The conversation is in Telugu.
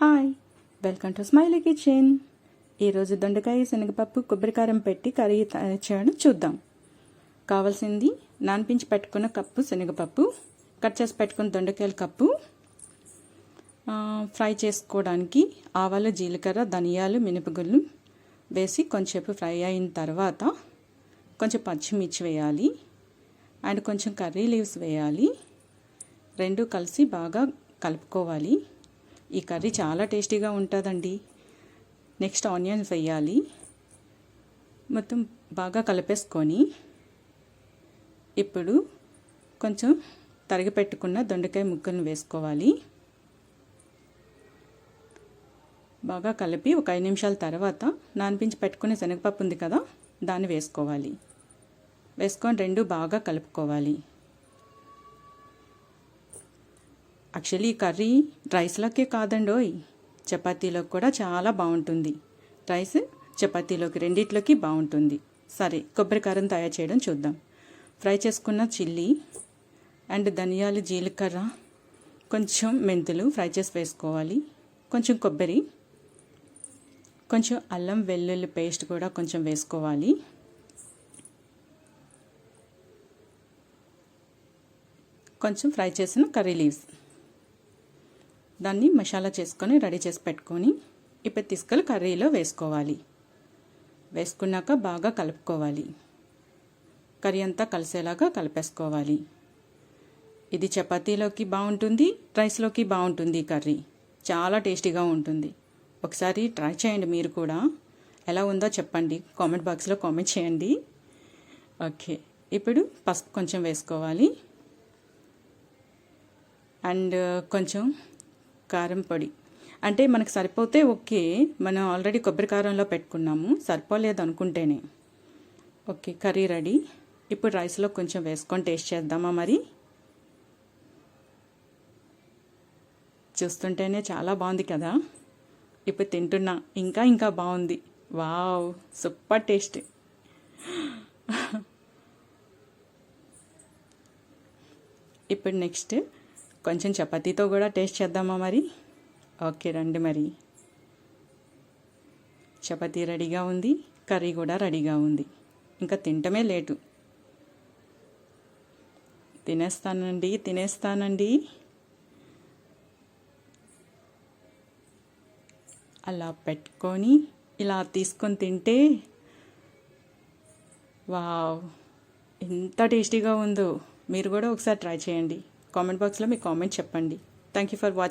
Hi, welcome to smiley kitchen. ఈరోజు దొండకాయ శనగపప్పు కొబ్బరికారం పెట్టి కర్రీ తయారు చేయడం చూద్దాం. కావాల్సింది నానపించి పెట్టుకున్న కప్పు శనగపప్పు, కట్ చేసి పెట్టుకున్న దొండకాయల కప్పు, ఫ్రై చేసుకోవడానికి ఆవాలు, జీలకర్ర, ధనియాలు, మినపగుళ్ళు వేసి కొంచెంసేపు ఫ్రై అయిన తర్వాత కొంచెం పచ్చిమిర్చి వేయాలి అండ్ కొంచెం కర్రీ లీవ్స్ వేయాలి. రెండు కలిసి బాగా కలుపుకోవాలి. ఈ కర్రీ చాలా టేస్టీగా ఉంటుందండి. నెక్స్ట్ ఆనియన్స్ వేయాలి. మొత్తం బాగా కలిపేసుకొని ఇప్పుడు కొంచెం తరిగి పెట్టుకున్న దొండకాయ ముక్కలను వేసుకోవాలి. బాగా కలిపి ఒక 5 నిమిషాల తర్వాత నానపించి పెట్టుకునే శనగపప్పు ఉంది కదా, దాన్ని వేసుకోవాలి. వేసుకొని రెండు బాగా కలుపుకోవాలి. యాక్చువల్లీ ఈ కర్రీ రైస్లోకే కాదండోయ్, చపాతీలోకి కూడా చాలా బాగుంటుంది. రైస్, చపాతీలోకి రెండిట్లోకి బాగుంటుంది. సరే, కొబ్బరికారం తయారు చేయడం చూద్దాం. ఫ్రై చేసుకున్న చిల్లీ అండ్ ధనియాలు, జీలకర్ర, కొంచెం మెంతులు ఫ్రై చేసి వేసుకోవాలి. కొంచెం కొబ్బరి, కొంచెం అల్లం వెల్లుల్లి పేస్ట్ కూడా కొంచెం వేసుకోవాలి. కొంచెం ఫ్రై చేసిన కర్రీ లీవ్స్, దాన్ని మసాలా చేసుకొని రెడీ చేసి పెట్టుకొని ఇప్పుడు తీసుకెళ్ళి కర్రీలో వేసుకోవాలి. వేసుకున్నాక బాగా కలుపుకోవాలి. కర్రీ అంతా కలిసేలాగా కలిపేసుకోవాలి. ఇది చపాతీలోకి బాగుంటుంది, రైస్లోకి బాగుంటుంది. కర్రీ చాలా టేస్టీగా ఉంటుంది. ఒకసారి ట్రై చేయండి. మీరు కూడా ఎలా ఉందో చెప్పండి, కామెంట్ బాక్స్లో కామెంట్ చేయండి. ఓకే, ఇప్పుడు పసుపు కొంచెం వేసుకోవాలి అండ్ కొంచెం కారం పొడి. అంటే మనకు సరిపోతే ఓకే, మనం ఆల్రెడీ కొబ్బరి కారంలో పెట్టుకున్నాము, సరిపోలేదు అనుకుంటేనే. Okay, curry ready. ఇప్పుడు రైస్లో కొంచెం వేసుకొని టేస్ట్ చేద్దామా? మరి చూస్తుంటేనే చాలా బాగుంది కదా. ఇప్పుడు తింటున్నా, ఇంకా బాగుంది. Wow, super taste. ఇప్పుడు నెక్స్ట్ కొంచెం చపాతీతో కూడా టేస్ట్ చేద్దామా మరి? ఓకే రండి. మరి చపాతీ రెడీగా ఉంది, కర్రీ కూడా రెడీగా ఉంది. ఇంకా తింటమే లేటు. తినేస్తానండి. అలా పెట్టుకొని ఇలా తీసుకొని తింటే వావ్, ఎంత టేస్టీగా ఉందో. మీరు కూడా ఒకసారి ట్రై చేయండి. కామెంట్ బాక్స్లో మీ కామెంట్ చెప్పండి. Thank you for watching.